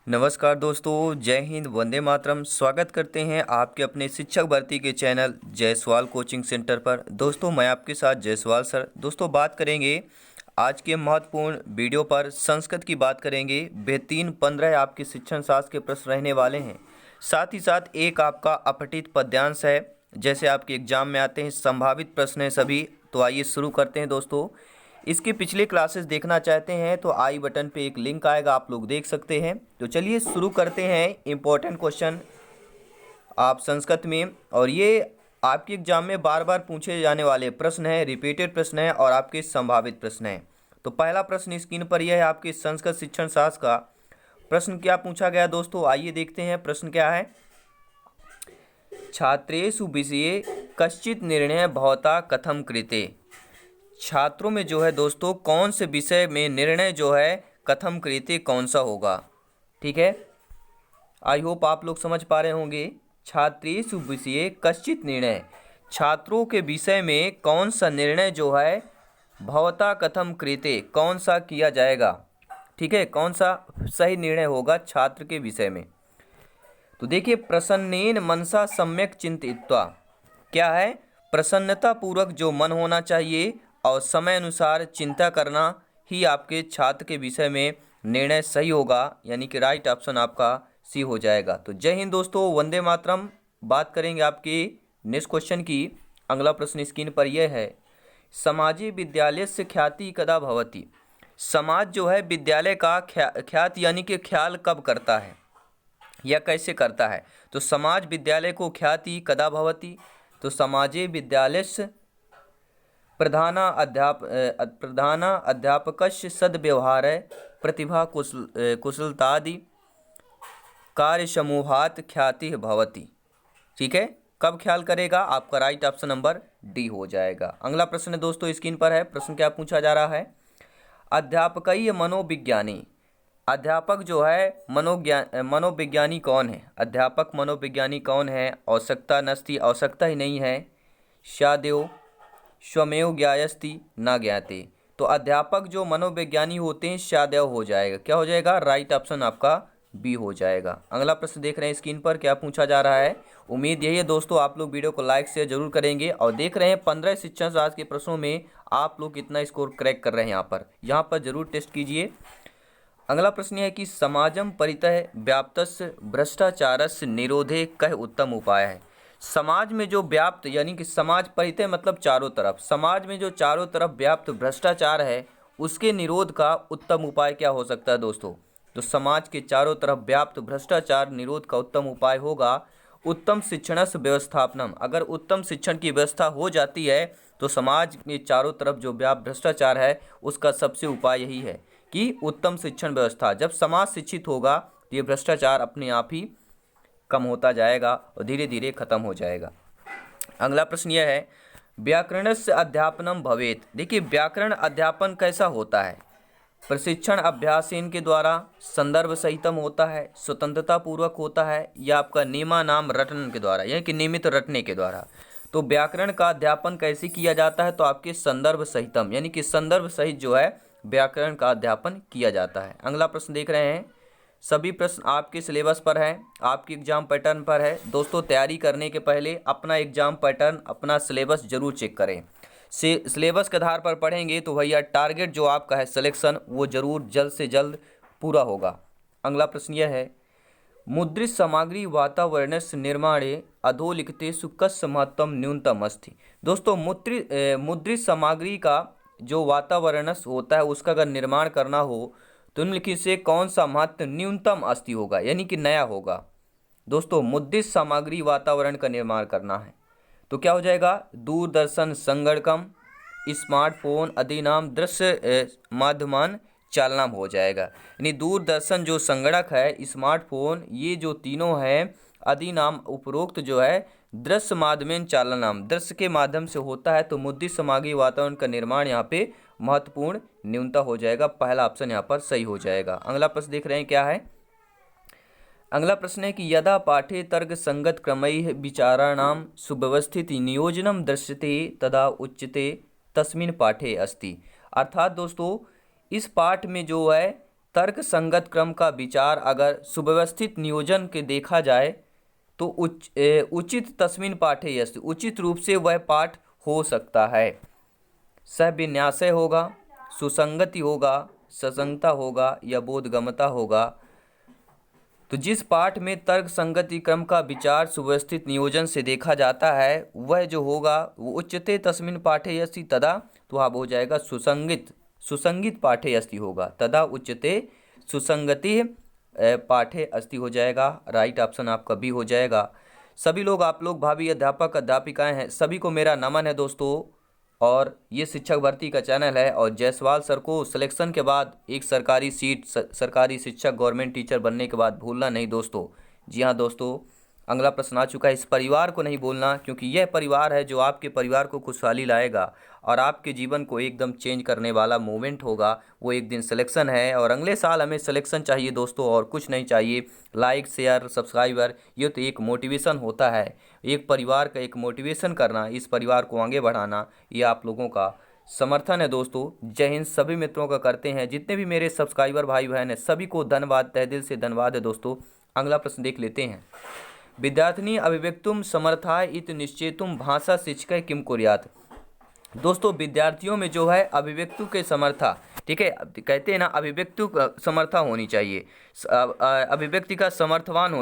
नमस्कार दोस्तों, जय हिंद, वंदे मातरम। स्वागत करते हैं आपके अपने शिक्षक भर्ती के चैनल जायसवाल कोचिंग सेंटर पर। दोस्तों मैं आपके साथ जायसवाल सर। दोस्तों बात करेंगे आज के महत्वपूर्ण वीडियो पर, संस्कृत की बात करेंगे। बेहतरीन 15 आपके शिक्षण शास्त्र के प्रश्न रहने वाले हैं। साथ ही साथ एक आपका अपठित पद्यांश है, जैसे आपके एग्जाम में आते हैं, संभावित प्रश्न हैं सभी। तो आइए शुरू करते हैं दोस्तों। इसके पिछले क्लासेस देखना चाहते हैं तो आई बटन पे एक लिंक आएगा, आप लोग देख सकते हैं। तो चलिए शुरू करते हैं। इम्पोर्टेंट क्वेश्चन आप संस्कृत में, और ये आपके एग्जाम में बार बार पूछे जाने वाले प्रश्न हैं, रिपीटेड प्रश्न हैं और आपके संभावित प्रश्न हैं। तो पहला प्रश्न स्क्रीन पर यह है, आपके संस्कृत शिक्षण शास्त्र का प्रश्न क्या पूछा गया दोस्तों, आइए देखते हैं। प्रश्न क्या है, छात्रेषु विषये कश्चित निर्णय भवता कथम कृते। छात्रों में जो है दोस्तों, कौन से विषय में निर्णय जो है कथम कृते कौन सा होगा। ठीक है, आई होप आप लोग समझ पा रहे होंगे। छात्रेषु विषये कश्चित निर्णय, छात्रों के विषय में कौन सा निर्णय जो है भवता कथम कृते कौन सा किया जाएगा। ठीक है, कौन सा सही निर्णय होगा छात्र के विषय में। तो देखिए, प्रसन्नेन मनसा सम्यक चिंतित्वा, क्या है, प्रसन्नता पूर्वक जो मन होना चाहिए और समय अनुसार चिंता करना ही आपके छात्र के विषय में निर्णय सही होगा, यानी कि राइट ऑप्शन आपका सी हो जाएगा। तो जय हिंद दोस्तों, वंदे मातरम। बात करेंगे आपके नेक्स्ट क्वेश्चन की। अगला प्रश्न स्क्रीन पर यह है, समाजे विद्यालय से ख्याति कदा भवति। समाज जो है विद्यालय का ख्याति यानी कि ख्याल कब करता है या कैसे करता है। तो समाज विद्यालय को ख्याति कदा भवति, तो समाजे विद्यालयस्य प्रधान अध्यापकस्य सद्व्यवहार प्रतिभा कुशलतादि कार्य समूहात ख्याति भवति। ठीक है, कब ख्याल करेगा, आपका राइट ऑप्शन नंबर डी हो जाएगा। अगला प्रश्न दोस्तों स्क्रीन पर है। प्रश्न क्या पूछा जा रहा है, अध्यापकीय मनोविज्ञानी, अध्यापक जो है मनोविज्ञानी कौन है। अध्यापक मनोविज्ञानी कौन है, आवश्यकता नस्ति, आवश्यकता ही नहीं है, शादेव स्वमेव ज्ञायस्ति न ज्ञाते। तो अध्यापक जो मनोविज्ञानी होते हैं शादेव हो जाएगा, क्या हो जाएगा, राइट ऑप्शन आपका बी हो जाएगा। अगला प्रश्न देख रहे हैं स्क्रीन पर, क्या पूछा जा रहा है। उम्मीद यही है दोस्तों आप लोग वीडियो को लाइक शेयर जरूर करेंगे और देख रहे हैं 15 शिक्षण शास्त्र के प्रश्नों में आप लोग कितना स्कोर क्रैक कर रहे हैं। यहाँ पर जरूर टेस्ट कीजिए। अगला प्रश्न है कि समाजम परितः व्याप्तस्य भ्रष्टाचारस्य निरोधे कह उत्तम उपाय है। समाज में जो व्याप्त यानी कि समाज परितः मतलब चारों तरफ, समाज में जो चारों तरफ व्याप्त भ्रष्टाचार है उसके निरोध का उत्तम उपाय क्या हो सकता है दोस्तों। तो समाज के चारों तरफ व्याप्त भ्रष्टाचार निरोध का उत्तम उपाय होगा उत्तम शिक्षणस्य व्यवस्थापनम। अगर उत्तम शिक्षण की व्यवस्था हो जाती है तो समाज के चारों तरफ जो व्याप्त भ्रष्टाचार है उसका सबसे उपाय यही है कि उत्तम शिक्षण व्यवस्था। जब समाज शिक्षित होगा तो ये भ्रष्टाचार अपने आप ही कम होता जाएगा और धीरे धीरे खत्म हो जाएगा। अगला प्रश्न यह है, व्याकरणस्य अध्यापनम भवेत। देखिए, व्याकरण अध्यापन कैसा होता है, प्रशिक्षण अभ्यासेन के द्वारा, संदर्भ सहितम होता है, स्वतंत्रता पूर्वक होता है, या आपका नियमा नाम रटन के द्वारा यानी कि नियमित रटने के द्वारा। तो व्याकरण का अध्यापन कैसे किया जाता है, तो आपके संदर्भ सहितम यानी कि संदर्भ सहित जो है व्याकरण का अध्यापन किया जाता है। अगला प्रश्न देख रहे हैं, सभी प्रश्न आपके सिलेबस पर है, आपके एग्जाम पैटर्न पर है। दोस्तों तैयारी करने के पहले अपना एग्जाम पैटर्न, अपना सिलेबस जरूर चेक करें। सिलेबस के आधार पर पढ़ेंगे तो भैया टारगेट जो आपका है सिलेक्शन वो जरूर जल्द से जल्द पूरा होगा। अगला प्रश्न यह है, मुद्रित सामग्री वातावरणस्य निर्माणे अधोलिखितेषु कस्य महत्वम न्यूनतम अस्ति। दोस्तों मुद्रित सामग्री का जो वातावरणस होता है उसका अगर निर्माण करना हो तो निम्नलिखित से कौन सा महत्व न्यूनतम अस्ति होगा यानी कि नया होगा। दोस्तों मुद्रित सामग्री वातावरण का निर्माण करना है तो क्या हो जाएगा, दूरदर्शन संगणकम, स्मार्टफोन अधिनाम दृश्य माध्यमान चालनाम हो जाएगा। यानी दूरदर्शन जो संगणक है, स्मार्टफोन, ये जो तीनों हैं अधिनाम उपरोक्त जो है दृश्य माध्यम चालनाम, दृश्य के माध्यम से होता है। तो मुद्रित सामग्री वातावरण का निर्माण यहाँ पे महत्वपूर्ण न्यूनता हो जाएगा। पहला ऑप्शन यहाँ पर सही हो जाएगा। अगला प्रश्न देख रहे हैं क्या है। अगला प्रश्न है कि यदा पाठे तर्क संगत क्रमैः विचाराणाम सुव्यवस्थित नियोजनम दृश्यते तदा उच्यते तस्मिन् पाठे अस्ति। अर्थात दोस्तों इस पाठ में जो है तर्क संगत क्रम का विचार अगर सुव्यवस्थित नियोजन के देखा जाए तो उचित तस्मिन पाठे यस्त, उचित रूप से वह पाठ हो सकता है। सविन्यासय होगा, सुसंगति होगा, ससंगता होगा या बोधगमता होगा। तो जिस पाठ में तर्क संगति क्रम का विचार सुव्यवस्थित नियोजन से देखा जाता है वह जो होगा वो उच्चते तस्मिन पाठे यस्ति तदा, तो अब हो जाएगा सुसंगित पाठे अस्ति होगा, तदा उच्चते सुसंगति पाठे अस्ति हो जाएगा। राइट ऑप्शन आपका बी हो जाएगा। सभी लोग आप लोग भावी अध्यापक अध्यापिकाएं हैं, सभी को मेरा नमन है दोस्तों। और ये शिक्षक भर्ती का चैनल है और जायसवाल सर को सिलेक्शन के बाद एक सरकारी सीट, सरकारी शिक्षक, गवर्नमेंट टीचर बनने के बाद भूलना नहीं दोस्तों। जी हाँ दोस्तों, अगला प्रश्न आ चुका है। इस परिवार को नहीं भूलना, क्योंकि यह परिवार है जो आपके परिवार को खुशहाली लाएगा और आपके जीवन को एकदम चेंज करने वाला मोमेंट होगा। वो एक दिन सिलेक्शन है और अगले साल हमें सिलेक्शन चाहिए दोस्तों, और कुछ नहीं चाहिए। लाइक, शेयर, सब्सक्राइबर, ये तो एक मोटिवेशन होता है। एक परिवार का एक मोटिवेशन करना, इस परिवार को आगे बढ़ाना, ये आप लोगों का समर्थन है दोस्तों। जय हिंद सभी मित्रों का करते हैं। जितने भी मेरे सब्सक्राइबर भाई बहन हैं सभी को धन्यवाद, तहे दिल से धन्यवाद है दोस्तों। अगला प्रश्न देख लेते हैं। विद्यार्थिनी अभिव्यक्तुम समर्थाय इत निश्चेतुम भाषा शिक्षक किम कुर्यात्। दोस्तों विद्यार्थियों में जो है अभिव्यक्ति के समर्था, ठीक है, कहते हैं ना अभिव्यक्ति समर्था होनी चाहिए, अभिव्यक्ति का समर्थवान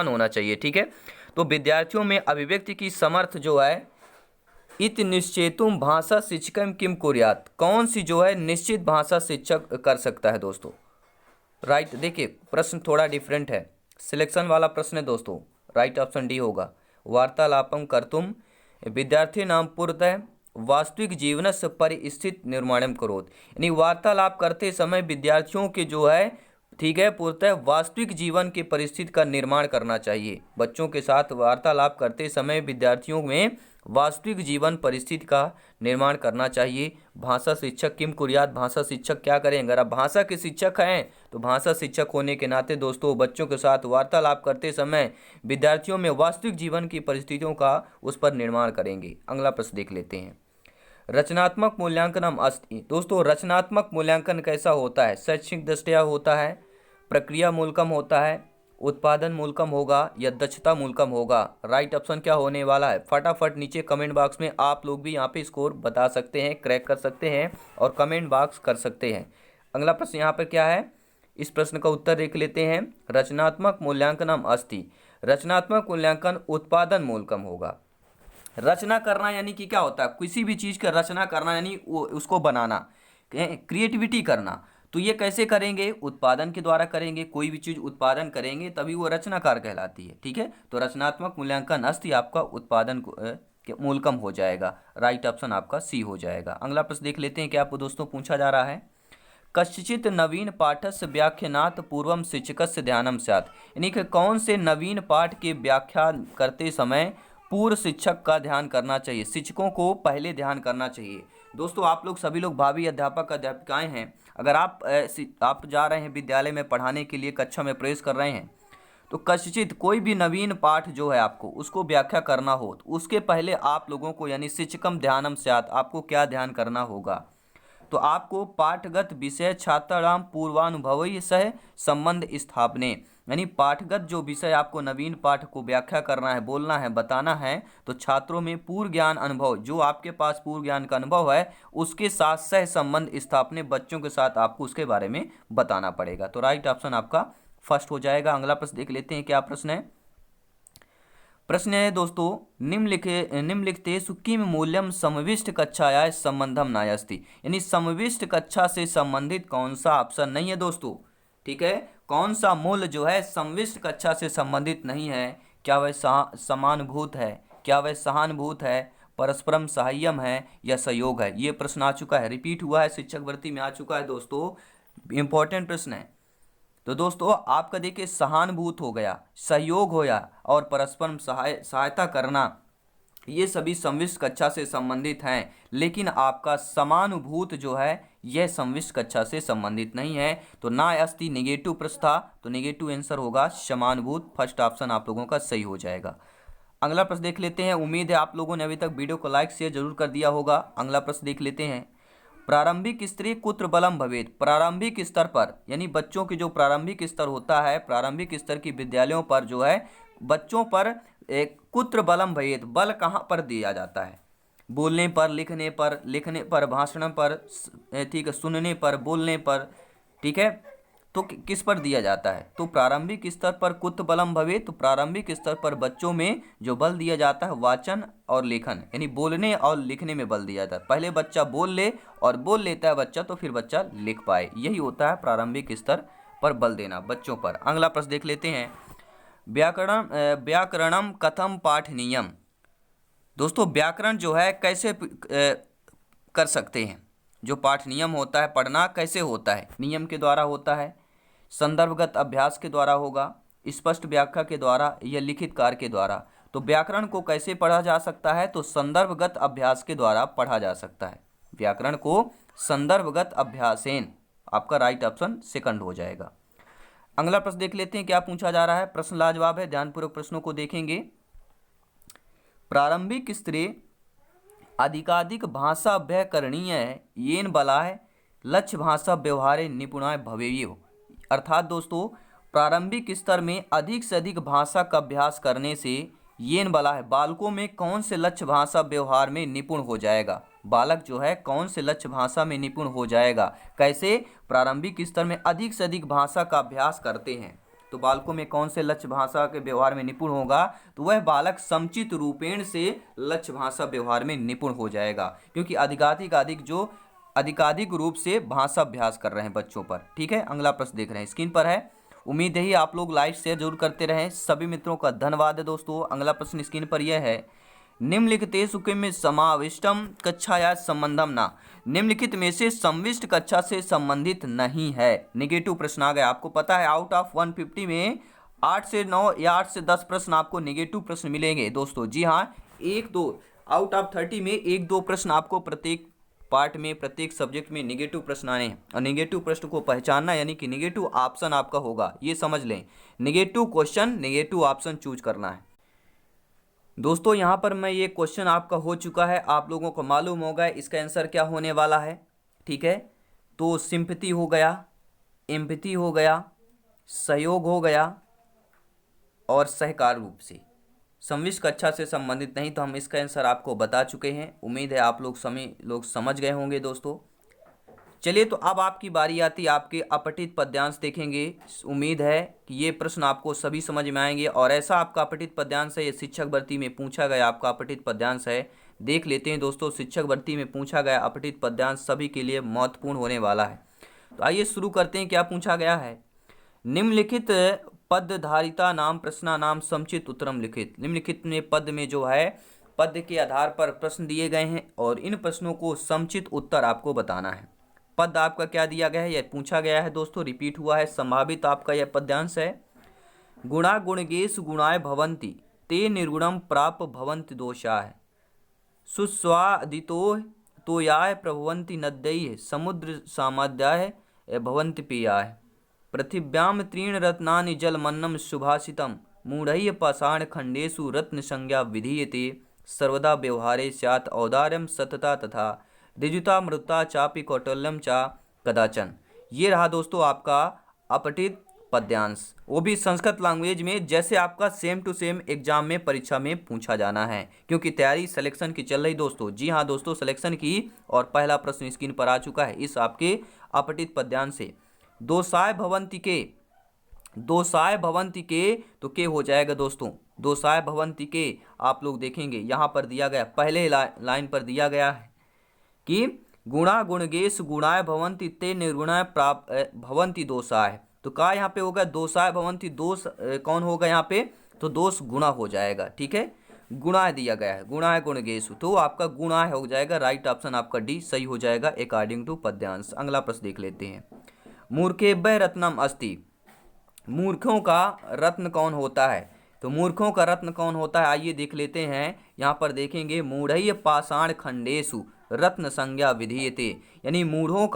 होना चाहिए, ठीक है। तो विद्यार्थियों में अभिव्यक्ति की समर्थ जो है इत निश्चेतुम भाषा शिक्षकम किम कुर्यात्, कौन सी जो है निश्चित भाषा शिक्षक कर सकता है दोस्तों। राइट, देखिए प्रश्न थोड़ा डिफरेंट है, सिलेक्शन वाला प्रश्न है दोस्तों। राइट ऑप्शन डी होगा। वार्तालापम कर्तुम विद्यार्थी नाम पूर्णतः वास्तविक जीवनस्य परिस्थिति निर्माणम करोत, यानी वार्तालाप करते समय विद्यार्थियों के जो है, ठीक है, पूर्णतः वास्तविक जीवन की परिस्थिति का निर्माण करना चाहिए। बच्चों के साथ वार्तालाप करते समय विद्यार्थियों में वास्तविक जीवन परिस्थिति का निर्माण करना चाहिए। भाषा शिक्षक किम कुर्यात्, भाषा शिक्षक क्या करें। अगर आप भाषा के शिक्षक हैं तो भाषा शिक्षक होने के नाते दोस्तों बच्चों के साथ वार्तालाप करते समय विद्यार्थियों में वास्तविक जीवन की परिस्थितियों का उस पर निर्माण करेंगे। अगला प्रश्न देख लेते हैं। रचनात्मक मूल्यांकनम अस्ति। दोस्तों रचनात्मक मूल्यांकन कैसा होता है। शैक्षणिक दृष्टया होता है, प्रक्रिया मूलकम होता है, उत्पादन मूलकम होगा या दक्षता मूलकम होगा। राइट ऑप्शन क्या होने वाला है, फटाफट नीचे कमेंट बॉक्स में आप लोग भी यहाँ पे स्कोर बता सकते हैं, क्रैक कर सकते हैं और कमेंट बॉक्स कर सकते हैं। अगला प्रश्न यहाँ पर क्या है, इस प्रश्न का उत्तर देख लेते हैं। रचनात्मक मूल्यांकनम अस्ति, रचनात्मक मूल्यांकन उत्पादन मूलकम होगा। रचना करना यानी कि क्या होता है, किसी भी चीज़ का रचना करना यानी उसको बनाना, क्रिएटिविटी करना। तो ये कैसे करेंगे, उत्पादन के द्वारा करेंगे। कोई भी चीज़ उत्पादन करेंगे तभी वो रचनाकार कहलाती है, ठीक है। तो रचनात्मक मूल्यांकन अस्ति आपका उत्पादन मूलकम हो जाएगा। राइट ऑप्शन आपका सी हो जाएगा। अगला प्रश्न देख लेते हैं क्या आपको दोस्तों पूछा जा रहा है। कश्चित नवीन पाठस्य व्याख्यानात् पूर्वम शिक्षकस्य ध्यानम स्यात्, यानी कि कौन से नवीन पाठ के व्याख्या करते समय पूर्व शिक्षक का ध्यान करना चाहिए, शिक्षकों को पहले ध्यान करना चाहिए। दोस्तों आप लोग सभी लोग भावी अध्यापक अध्यापिकाएं हैं, अगर आप जा रहे हैं विद्यालय में पढ़ाने के लिए, कक्षा में प्रवेश कर रहे हैं, तो कश्चित कोई भी नवीन पाठ जो है आपको उसको व्याख्या करना हो तो उसके पहले आप लोगों को यानी शिक्षकम ध्यानम स्यात् आपको क्या ध्यान करना होगा। तो आपको पाठगत विषय छात्राणाम पूर्वानुभव सह संबंध स्थापने, यानी पाठगत जो विषय आपको नवीन पाठ को व्याख्या करना है, बोलना है, बताना है, तो छात्रों में पूर्व ज्ञान अनुभव, जो आपके पास पूर्व ज्ञान का अनुभव है उसके साथ सह संबंध स्थापने, बच्चों के साथ आपको उसके बारे में बताना पड़ेगा। तो राइट ऑप्शन आपका फर्स्ट हो जाएगा। अगला प्रश्न देख लेते हैं क्या प्रश्न है। प्रश्न है दोस्तों, निम्नलिखितेषु किम मूल्यम समविष्ट कक्षाया संबंधम नास्ति, यानी समविष्ट कक्षा से संबंधित कौन सा ऑप्शन नहीं है दोस्तों, ठीक है। कौन सा मूल्य जो है समविष्ट कक्षा से संबंधित नहीं है, क्या वह समानुभूत है, क्या वह सहानुभूत है, परस्परम सहायम है या सहयोग है। ये प्रश्न आ चुका है, रिपीट हुआ है, शिक्षक भर्ती में आ चुका है दोस्तों, इंपॉर्टेंट प्रश्न है। तो दोस्तों आपका देखिए सहानुभूत हो गया, सहयोग होया और परस्पर सहायता करना, ये सभी समविष्ट कक्षा से संबंधित हैं, लेकिन आपका समानुभूत जो है यह समविष्ट कक्षा से संबंधित नहीं है। तो ना अस्ति नेगेटिव प्रश्न था, तो नेगेटिव आंसर होगा समानुभूत। फर्स्ट ऑप्शन आप लोगों का सही हो जाएगा। अगला प्रश्न देख लेते हैं। उम्मीद है आप लोगों ने अभी तक वीडियो को लाइक शेयर जरूर कर दिया होगा। अगला प्रश्न देख लेते हैं। प्रारंभिक स्तरे कुत्र बलम भवेत, प्रारंभिक स्तर पर यानी बच्चों की जो प्रारंभिक स्तर होता है, प्रारंभिक स्तर की विद्यालयों पर जो है बच्चों पर एक कुत्र बलम भवेत, बल कहाँ पर दिया जाता है? बोलने पर, लिखने पर, भाषण पर, ठीक है, सुनने पर, बोलने पर, ठीक है, तो किस पर दिया जाता है? तो प्रारंभिक स्तर पर कुत बलम भवे, तो प्रारंभिक स्तर पर बच्चों में जो बल दिया जाता है वाचन और लेखन यानी बोलने और लिखने में बल दिया जाता है। पहले बच्चा बोल ले और बोल लेता है बच्चा तो फिर बच्चा लिख पाए, यही होता है प्रारंभिक स्तर पर बल देना बच्चों पर। अगला प्रश्न देख लेते हैं, व्याकरणम कथम पाठनीयम। दोस्तों व्याकरण जो है कैसे कर सकते हैं? जो पाठ नियम होता है पढ़ना कैसे होता है? नियम के द्वारा होता है, संदर्भगत अभ्यास के द्वारा होगा, स्पष्ट व्याख्या के द्वारा या लिखित कार्य के द्वारा। तो व्याकरण को कैसे पढ़ा जा सकता है? तो संदर्भगत अभ्यास के द्वारा पढ़ा जा सकता है। व्याकरण को संदर्भगत अभ्यासेन, आपका राइट ऑप्शन सेकंड हो जाएगा। अगला प्रश्न देख लेते हैं क्या पूछा जा रहा है। प्रश्न लाजवाब है, ध्यानपूर्वक प्रश्नों को देखेंगे। प्रारंभिक स्तरे अधिकाधिक भाषा व्याकरणीय येन बलाय लक्ष्य भाषा व्यवहारे निपुणाय भवेयो। अर्थात दोस्तों प्रारंभिक स्तर में अधिक से अधिक भाषा का अभ्यास करने से येन बला है बालकों में कौन से लक्ष्य भाषा व्यवहार में निपुण हो जाएगा? बालक जो है कौन से लक्ष्य भाषा में निपुण हो जाएगा? कैसे? प्रारंभिक स्तर में अधिक से अधिक भाषा का अभ्यास करते हैं तो बालकों में कौन से लक्ष्य भाषा के व्यवहार में निपुण होगा? तो वह बालक समुचित रूपेण से लक्ष्य भाषा व्यवहार में निपुण हो जाएगा, क्योंकि अधिकाधिक रूप से भाषा अभ्यास कर रहे हैं बच्चों पर। ठीक है, अगला प्रश्न देख रहे हैं, स्क्रीन पर है। उम्मीद है आप लोग लाइक शेयर जरूर करते रहें। सभी मित्रों का धन्यवाद है दोस्तों। अगला प्रश्न स्क्रीन पर यह है, निम्नलिखितेषु किम समाविष्टम कक्षाया संबंधम ना। निम्नलिखित में से संविष्ट कक्षा से संबंधित नहीं है। नेगेटिव प्रश्न आ गया। आपको पता है आउट ऑफ 150 में 8 से 9 या 8 से 10 प्रश्न आपको नेगेटिव प्रश्न मिलेंगे दोस्तों। जी हाँ, 1-2 आउट ऑफ 30 में 1-2 प्रश्न आपको प्रत्येक पार्ट में, प्रत्येक सब्जेक्ट में नेगेटिव प्रश्न आने हैं। और नेगेटिव प्रश्न को पहचानना यानी कि नेगेटिव ऑप्शन आपका होगा, ये समझ लें। Negative question, negative option choose करना है दोस्तों। यहाँ पर मैं ये क्वेश्चन आपका हो चुका है, आप लोगों को मालूम होगा इसका आंसर क्या होने वाला है। ठीक है, तो सिंपैथी हो गया, एम्पैथी हो गया, सहयोग हो गया और सहकार रूप से। संविष्ट कक्षा से संबंधित नहीं, तो हम इसका आंसर आपको बता चुके हैं। उम्मीद है आप लोग समझ गए होंगे दोस्तों। चलिए, तो अब आपकी बारी आती है, आपके अपठित पद्यांश देखेंगे। उम्मीद है कि ये प्रश्न आपको सभी समझ में आएंगे और ऐसा आपका अपठित पद्यांश है, ये शिक्षक भर्ती में पूछा गया आपका अपठित पद्यांश है। देख लेते हैं दोस्तों, शिक्षक भर्ती में पूछा गया अपठित पद्यांश सभी के लिए महत्वपूर्ण होने वाला है। तो आइए शुरू करते हैं, क्या पूछा गया है। निम्नलिखित पदधारिता नाम प्रश्ना नाम समुचित उत्तरम लिखित। निम्नलिखित में पद में जो है पद के आधार पर प्रश्न दिए गए हैं और इन प्रश्नों को समुचित उत्तर आपको बताना है। पद आपका क्या दिया गया है, यह पूछा गया है दोस्तों, रिपीट हुआ है। संभावित आपका यह पद्यांश है, गुणा गुणगेश गुणाय भवन्ति ते निर्गुणम प्राप भवन्ति दोषाः सुस्वादितो तोयाय प्रभवन्ति नद्यैः समुद्र सामद्याय भवन्ति पेयाः पृथिव्यां त्रीण रत्नानि जलमन्नं सुभाषितं मूढ़ैः पाषाण खंडेषु रत्न संज्ञा विधीयते सर्वदा व्यवहारे स्यात् औदार्यं सतता तथा ऋजुता मृता चापि कौटल्यम चा कदाचन। ये रहा दोस्तों आपका अपठित पद्यांश, वो भी संस्कृत लैंग्वेज में, जैसे आपका सेम टू सेम एग्जाम में परीक्षा में पूछा जाना है, क्योंकि तैयारी सिलेक्शन की चल रही दोस्तों। जी हाँ दोस्तों, सिलेक्शन की, और पहला प्रश्न स्क्रीन पर आ चुका है इस आपके अपठित पद्यांश से। दोषाय भवन्ति के, दोषाय भवन्ति के, तो के हो जाएगा दोस्तों। दोषाय भवन्ति के आप लोग देखेंगे यहाँ पर दिया गया, पहले लाइन पर दिया गया है कि गुणा गुणगेश गुणाय भवन्ति ते निर्गुणाय प्राप भवन्ति दोषाय। तो का यहाँ पे होगा दोषाय भवन्ति, दोष कौन होगा यहाँ पे? तो दोष गुणा हो जाएगा। ठीक है, गुणाय दिया गया है, गुणाय गुणगेशु, तो आपका गुणाय हो जाएगा। राइट ऑप्शन आपका डी सही हो जाएगा अकॉर्डिंग टू पद्यांश। अगला प्रश्न देख लेते हैं, मूर्खेभ्यः रत्नम अस्ति। मूर्खों का रत्न कौन होता है? तो मूर्खों का रत्न कौन होता है, आइए देख लेते हैं। यहाँ पर देखेंगे, मूढ़ैः पाषाण खंडेषु रत्न संज्ञा विधीयते, यानी मूर्खों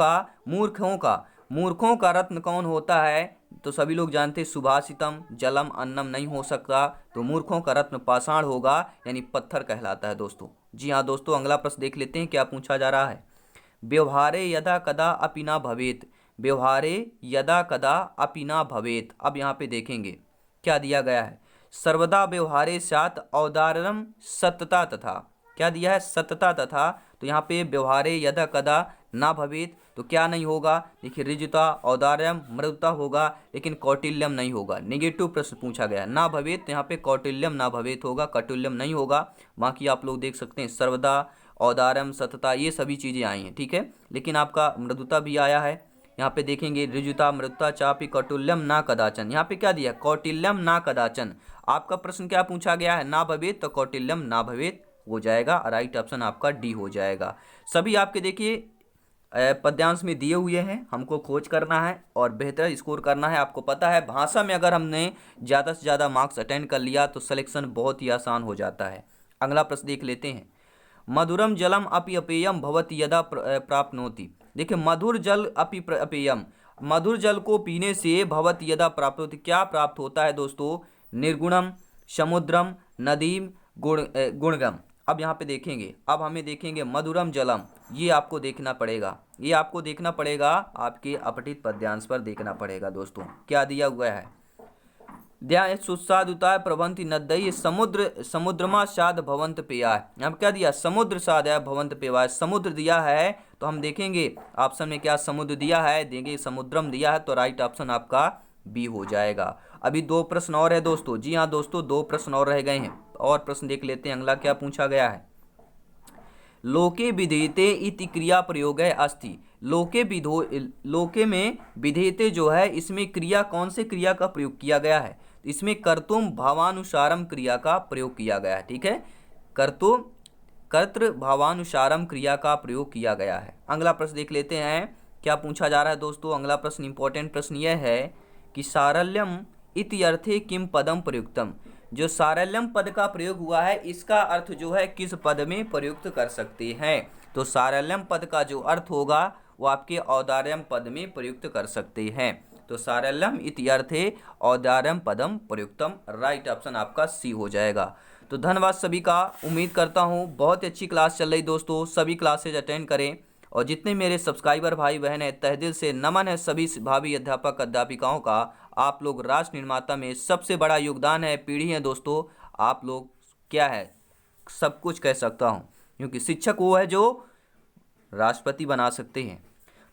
का रत्न कौन होता है? तो सभी लोग जानते हैं सुभाषितम, जलम, अन्नम नहीं हो सकता, तो मूर्खों का रत्न पाषाण होगा, यानी पत्थर कहलाता है दोस्तों। जी हाँ दोस्तों, अगला प्रश्न देख लेते हैं क्या पूछा जा रहा है। व्यवहारे यदा कदा अपि न भवेत, व्यवहारे यदा कदा अपि न भवेत। अब यहाँ पे देखेंगे क्या दिया गया है, सर्वदा व्यवहारे स्यात् औदार्यम सतता तथा, क्या दिया है, सतता तथा। तो यहाँ पे व्यवहारे यदा कदा ना भवेत, तो क्या नहीं होगा, देखिए ऋजुता, औदार्यम, मृदुता होगा, लेकिन कौटिल्यम नहीं होगा। नेगेटिव प्रश्न पूछा गया है, ना भवेत, तो यहाँ पे कौटिल्यम ना भवेत होगा, कौटिल्यम नहीं होगा। बाकी आप लोग देख सकते हैं सर्वदा, औदार्यम, सतता, ये सभी चीज़ें आई हैं, ठीक है। लेकिन आपका मृदुता भी आया है, यहाँ पे देखेंगे ऋजुता, मृदुता, चापि कौटिल्यम ना कदाचन। यहाँ पे क्या दिया, कौटिल्यम ना कदाचन। आपका प्रश्न क्या पूछा गया है, ना भवेत, तो कौटिल्यम ना भवेत हो जाएगा। राइट ऑप्शन आपका डी हो जाएगा। सभी आपके देखिए पद्यांश में दिए हुए हैं, हमको खोज करना है और बेहतर स्कोर करना है। आपको पता है भाषा में अगर हमने ज़्यादा से ज़्यादा मार्क्स अटेंड कर लिया तो सिलेक्शन बहुत ही आसान हो जाता है। अगला प्रश्न देख लेते हैं। मधुरम जलम अपि अपेयम भवति यदा प्राप्नोति। देखिए मधुर जल अपि अपेयम, मधुर जल को पीने से भवति यदा प्राप्त होती, क्या प्राप्त होता है दोस्तों, निर्गुणम, समुद्रम, नदीम, गुणगम। अब यहाँ पे देखेंगे, अब हमें देखेंगे मधुरम जलम, ये आपको देखना पड़ेगा, ये आपको देखना पड़ेगा, आपके अपठित पद्यांश पर देखना पड़ेगा दोस्तों क्या दिया हुआ है। ध्यान सुस्सादुताय प्रभंति नद्दई समुद्र समुद्रमा साध भवंत पेयाय। यहाँ क्या दिया, समुद्र साध भवंत पेवाय, समुद्र दिया है। तो हम देखेंगे ऑप्शन में क्या समुद्र दिया है, देंगे समुद्रम दिया है, तो राइट ऑप्शन आपका बी हो जाएगा। अभी 2 प्रश्न और है दोस्तों, जी हाँ दोस्तों 2 प्रश्न और रह गए हैं, और प्रश्न देख लेते हैं। अगला क्या पूछा गया है, लोके विधेयते इति क्रिया प्रयोग है अस्ति। लोके में विधेयते जो है, इसमें क्रिया कौन से क्रिया का प्रयोग किया गया है, इसमें कर्तुम भावानुसारम क्रिया का प्रयोग किया गया है, ठीक है, कर्तृ भावानुसारम क्रिया का प्रयोग किया गया है। अगला प्रश्न देख लेते हैं क्या पूछा जा रहा है दोस्तों। अगला प्रश्न इंपॉर्टेंट प्रश्न यह है कि सारल्यम इति अर्थे किम पदम प्रयुक्तम। जो सारल्यम पद का प्रयोग हुआ है, इसका अर्थ जो है किस पद में प्रयुक्त कर सकते हैं, तो सारल्यम पद का जो अर्थ होगा वो आपके औदार्यम पद में प्रयुक्त कर सकते हैं। तो सारल्यम इति अर्थे औदार्यम पदम प्रयुक्तम, राइट ऑप्शन आपका सी हो जाएगा। तो धन्यवाद सभी का, उम्मीद करता हूँ बहुत अच्छी क्लास चल रही दोस्तों, सभी क्लासेज अटेंड करें। और जितने मेरे सब्सक्राइबर भाई बहन हैं, तहे दिल से नमन है सभी भावी अध्यापक अध्यापिकाओं का। आप लोग राष्ट्र निर्माता में सबसे बड़ा योगदान है, पीढ़ी है दोस्तों। आप लोग क्या है, सब कुछ कह सकता हूँ, क्योंकि शिक्षक वो है जो राष्ट्रपति बना सकते हैं,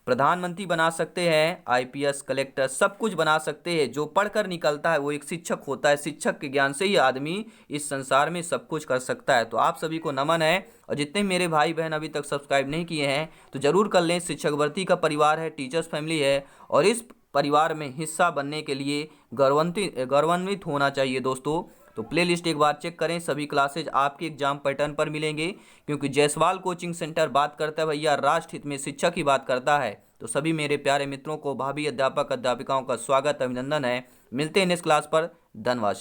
प्रधानमंत्री बना सकते हैं, आईपीएस, कलेक्टर, सब कुछ बना सकते हैं। जो पढ़कर निकलता है वो एक शिक्षक होता है, शिक्षक के ज्ञान से ही आदमी इस संसार में सब कुछ कर सकता है। तो आप सभी को नमन है, और जितने मेरे भाई बहन अभी तक सब्सक्राइब नहीं किए हैं तो जरूर कर लें। शिक्षक भर्ती का परिवार है, टीचर्स फैमिली है, और इस परिवार में हिस्सा बनने के लिए गौरवान्वित होना चाहिए दोस्तों। तो प्लेलिस्ट एक बार चेक करें, सभी क्लासेज आपके एग्जाम पैटर्न पर मिलेंगे, क्योंकि जायसवाल कोचिंग सेंटर बात करता है भैया राष्ट्र हित में, शिक्षक ही बात करता है। तो सभी मेरे प्यारे मित्रों को भावी अध्यापक अध्यापिकाओं का स्वागत, अभिनंदन है। मिलते हैं नेक्स्ट क्लास पर, धन्यवाद।